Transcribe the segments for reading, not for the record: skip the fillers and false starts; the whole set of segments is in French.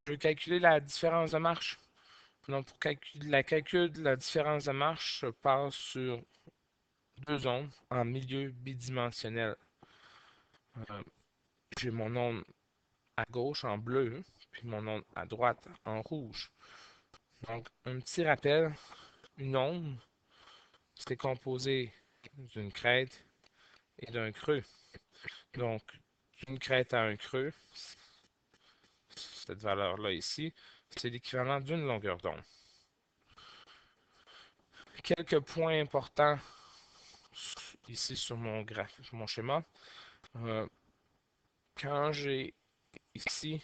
Je veux calculer la différence de marche. Donc, pour la calcul de la différence de marche, je passe sur deux ondes en milieu bidimensionnel. Euh, j'ai mon onde à gauche en bleu, puis mon onde à droite en rouge. Donc, un petit rappel, une onde, c'est composé d'une crête et d'un creux. Donc, d'une crête à un creux, cette valeur-là ici, c'est l'équivalent d'une longueur d'onde. Quelques points importants ici sur sur mon schéma. Euh, quand j'ai ici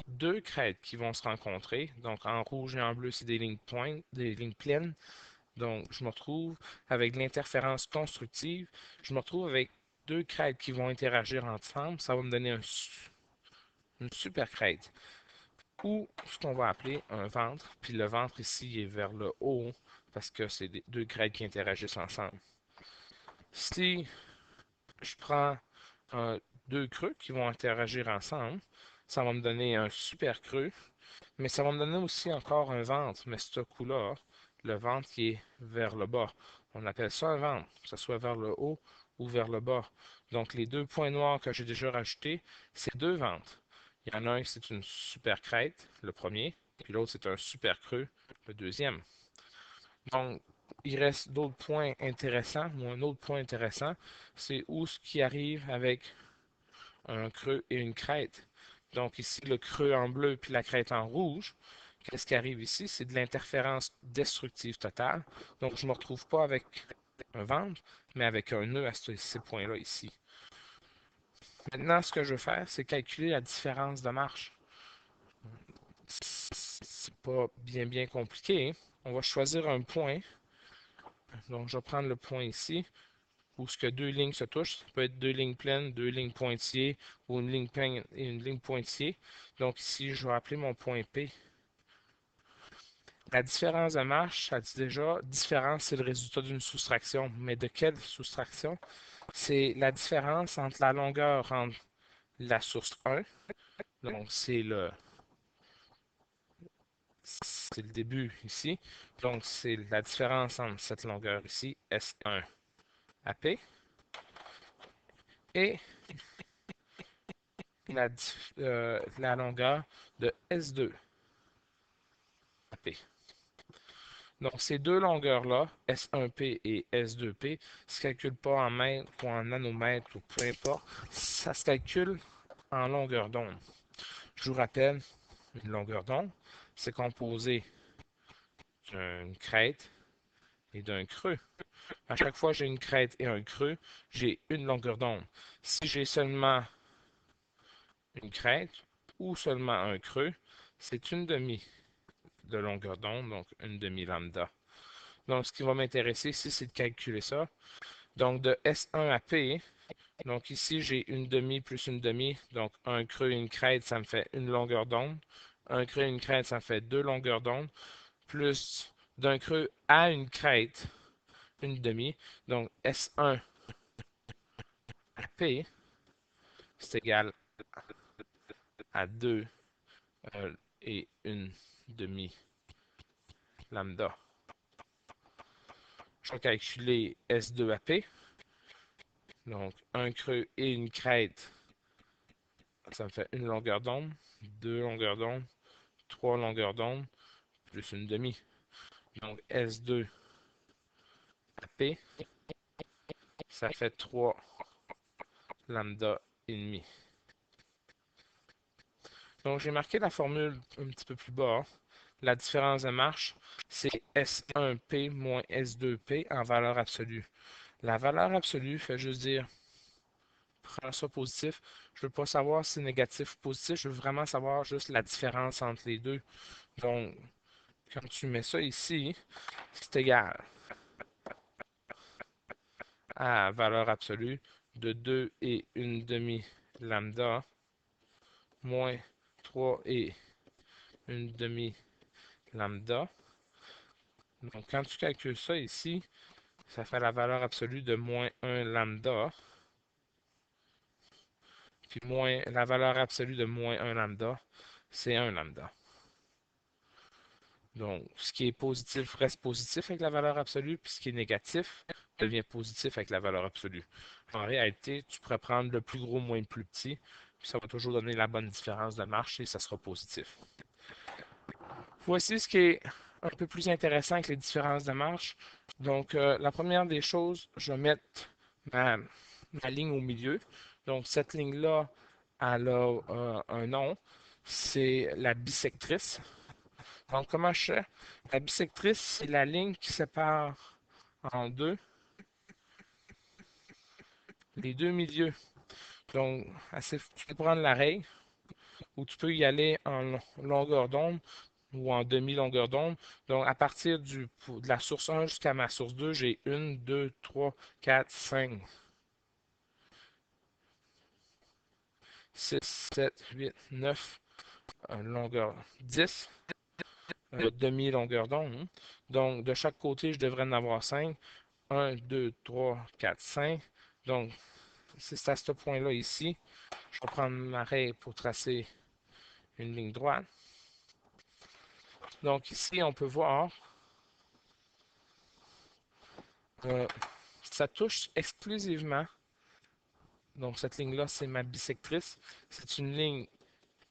deux crêtes qui vont se rencontrer, donc en rouge et en bleu, c'est des lignes pointes, des lignes pleines. Donc, je me retrouve avec l'interférence constructive. Je me retrouve avec deux crêtes qui vont interagir ensemble. Ça va me donner une super crête. Ou ce qu'on va appeler un ventre. Puis le ventre ici est vers le haut parce que c'est deux crêtes qui interagissent ensemble. Si je prends deux creux qui vont interagir ensemble, ça va me donner un super creux. Mais ça va me donner aussi encore un ventre. Mais ce coup-là, le ventre qui est vers le bas. On appelle ça un ventre, que ce soit vers le haut ou vers le bas. Donc, les deux points noirs que j'ai déjà rajoutés, c'est deux ventres. Il y en a un, c'est une super crête, le premier, puis l'autre, c'est un super creux, le deuxième. Donc, il reste d'autres points intéressants, ou un autre point intéressant, c'est où ce qui arrive avec un creux et une crête. Donc ici, le creux en bleu puis la crête en rouge. Qu'est-ce qui arrive ici? C'est de l'interférence destructive totale. Donc je ne me retrouve pas avec un ventre, mais avec un nœud à ces points-là ici. Maintenant, ce que je veux faire, c'est calculer la différence de marche. C'est pas bien compliqué. On va choisir un point. Donc je vais prendre le point ici, où ce que deux lignes se touchent. Ça peut être deux lignes pleines, deux lignes pointillées, ou une ligne pleine et une ligne pointillée. Donc ici, je vais appeler mon point P. La différence de marche, ça dit déjà, différence, c'est le résultat d'une soustraction. Mais de quelle soustraction? C'est la différence entre la longueur entre la source 1, donc c'est le début ici, donc c'est la différence entre cette longueur ici, S1 AP, et la longueur de S2 AP. Donc, ces deux longueurs-là, S1P et S2P, ne se calculent pas en mètres ou en nanomètres ou peu importe. Ça se calcule en longueur d'onde. Je vous rappelle, une longueur d'onde, c'est composé d'une crête et d'un creux. À chaque fois que j'ai une crête et un creux, j'ai une longueur d'onde. Si j'ai seulement une crête ou seulement un creux, c'est une demi de longueur d'onde, donc une demi lambda. Donc, ce qui va m'intéresser ici, c'est de calculer ça. Donc, de S1 à P, donc ici, j'ai une demi plus une demi. Donc, un creux et une crête, ça me fait une longueur d'onde. Un creux et une crête, ça me fait deux longueurs d'onde. Plus d'un creux à une crête, une demi. Donc, S1 à P, c'est égal à 2 et une demi lambda. Je vais calculer S2 à P. Donc, un creux et une crête, ça me fait une longueur d'onde, deux longueurs d'onde, trois longueurs d'onde, plus une demi. Donc, S2 à P, ça fait 3 lambda et demi. Donc, j'ai marqué la formule un petit peu plus bas. La différence de marche, c'est S1P moins S2P en valeur absolue. La valeur absolue fait juste dire, prends ça positif. Je veux pas savoir si c'est négatif ou positif, je veux vraiment savoir juste la différence entre les deux. Donc, quand tu mets ça ici, c'est égal à valeur absolue de 2 et une demi lambda moins 3 et une demi lambda. Donc, quand tu calcules ça ici, ça fait la valeur absolue de moins 1 lambda, puis moins la valeur absolue de moins 1 lambda, c'est 1 lambda. Donc, ce qui est positif reste positif avec la valeur absolue, puis ce qui est négatif devient positif avec la valeur absolue. En réalité, tu pourrais prendre le plus gros moins le plus petit, puis ça va toujours donner la bonne différence de marche et ça sera positif. Voici ce qui est un peu plus intéressant avec les différences de marche. Donc, la première des choses, je vais mettre ma ligne au milieu. Donc, cette ligne-là, elle a un nom, c'est la bisectrice. Donc, comment je fais? La bisectrice, c'est la ligne qui sépare en deux les deux milieux. Donc, tu peux prendre la règle ou tu peux y aller en longueur d'onde ou en demi-longueur d'onde. Donc, à partir de la source 1 jusqu'à ma source 2, j'ai 1, 2, 3, 4, 5, 6, 7, 8, 9, longueur 10, demi-longueur d'onde. Donc, de chaque côté, je devrais en avoir 5. 1, 2, 3, 4, 5. Donc, c'est à ce point-là ici. Je vais prendre ma règle pour tracer une ligne droite. Donc, ici, on peut voir euh, ça touche exclusivement. Donc, cette ligne-là, c'est ma bisectrice. C'est une ligne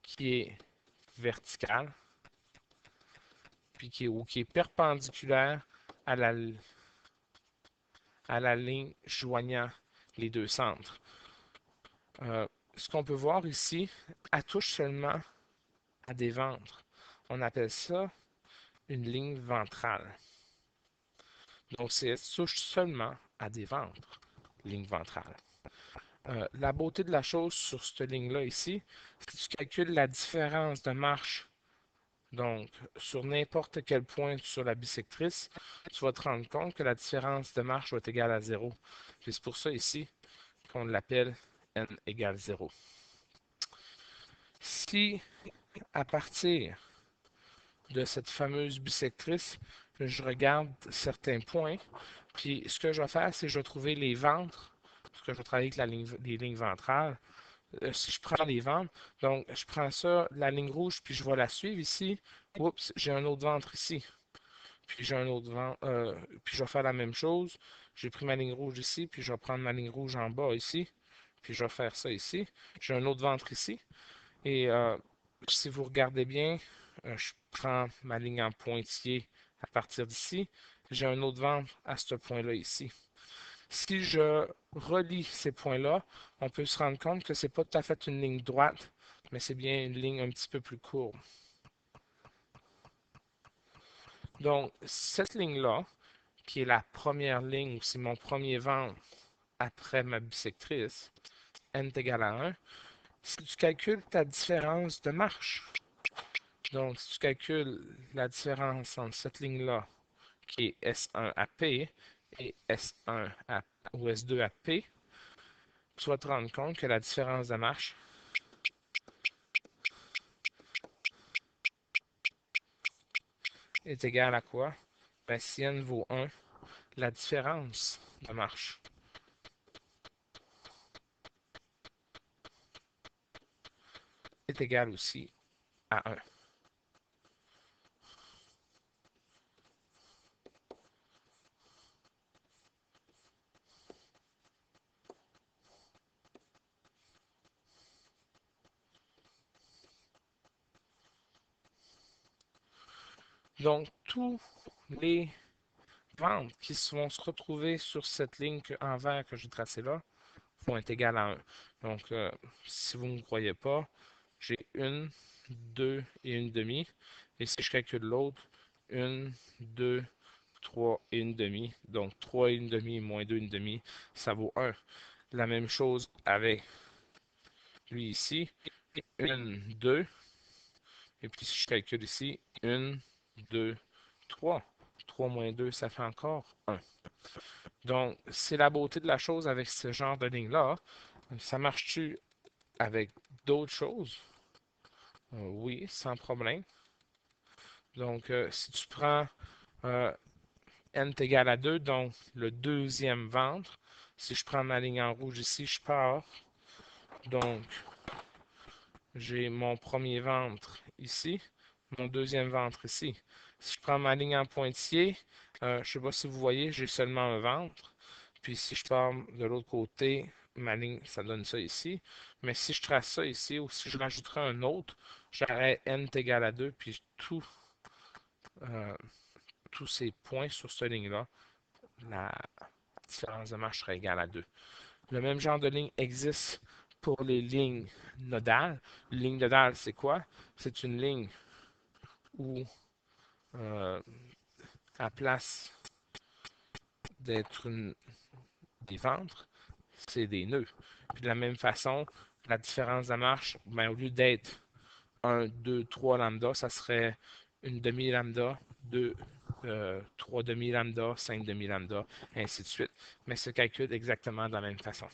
qui est verticale, puis qui est perpendiculaire à la ligne joignant les deux centres. Ce qu'on peut voir ici, elle touche seulement à des ventres. On appelle ça une ligne ventrale. Donc, elle touche seulement à des ventres, ligne ventrale. La beauté de la chose sur cette ligne-là ici, c'est que tu calcules la différence de marche. Donc, sur n'importe quel point sur la bisectrice, tu vas te rendre compte que la différence de marche va être égale à 0. C'est pour ça ici qu'on l'appelle n égale 0. Si, à partir de cette fameuse bisectrice, je regarde certains points, puis ce que je vais faire, c'est que je vais trouver les ventres, parce que je vais travailler avec les lignes ventrales. Si je prends les ventres, donc je prends ça, la ligne rouge, puis je vais la suivre ici. Oups, j'ai un autre ventre ici. Puis j'ai un autre ventre, puis je vais faire la même chose. J'ai pris ma ligne rouge ici, puis je vais prendre ma ligne rouge en bas ici. Puis je vais faire ça ici. J'ai un autre ventre ici. Et si vous regardez bien, je prends ma ligne en pointillé à partir d'ici. J'ai un autre ventre à ce point-là ici. Si je relie ces points-là, on peut se rendre compte que ce n'est pas tout à fait une ligne droite, mais c'est bien une ligne un petit peu plus courbe. Donc, cette ligne-là, qui est la première ligne, c'est mon premier ventre après ma bisectrice, n est égal à 1, si tu calcules ta différence de marche, donc si tu calcules la différence entre cette ligne-là, qui est S1 à P, et S1 à, ou S2 à P, tu vas te rendre compte que la différence de marche est égale à quoi? Ben, si n vaut 1, la différence de marche est égale aussi à 1. Donc, tous les ventes qui vont se retrouver sur cette ligne en vert que j'ai tracée là vont être égales à 1. Donc, si vous ne me croyez pas, j'ai 1, 2 et une demi. Et si je calcule l'autre, 1, 2, 3 et une demi. Donc, 3 et une demi moins 2 et une demi, ça vaut 1. La même chose avec lui ici. 1, 2. Et puis, si je calcule ici, 1, 2, 3. 3 moins 2, ça fait encore 1. Donc, c'est la beauté de la chose avec ce genre de ligne-là. Ça marche-tu avec d'autres choses? Oui, sans problème. Donc, si tu prends n est égal à 2, donc le deuxième ventre, si je prends ma ligne en rouge ici, je pars. Donc, j'ai mon premier ventre ici, mon deuxième ventre ici. Si je prends ma ligne en pointillé, je ne sais pas si vous voyez, j'ai seulement un ventre. Puis si je pars de l'autre côté, ma ligne, ça donne ça ici. Mais si je trace ça ici, ou si je rajouterais un autre, j'aurais n est égal à 2, puis euh, tous ces points sur cette ligne-là, la différence de marche serait égale à 2. Le même genre de ligne existe pour les lignes nodales. Une ligne nodale, c'est quoi? C'est une ligne où, euh, à place d'être des ventres, c'est des nœuds. Puis de la même façon, la différence de marche, ben, au lieu d'être 1, 2, 3 lambda, ça serait une demi-lambda, 2, 3 demi-lambda, 5 demi-lambda, ainsi de suite. Mais se calcule exactement de la même façon.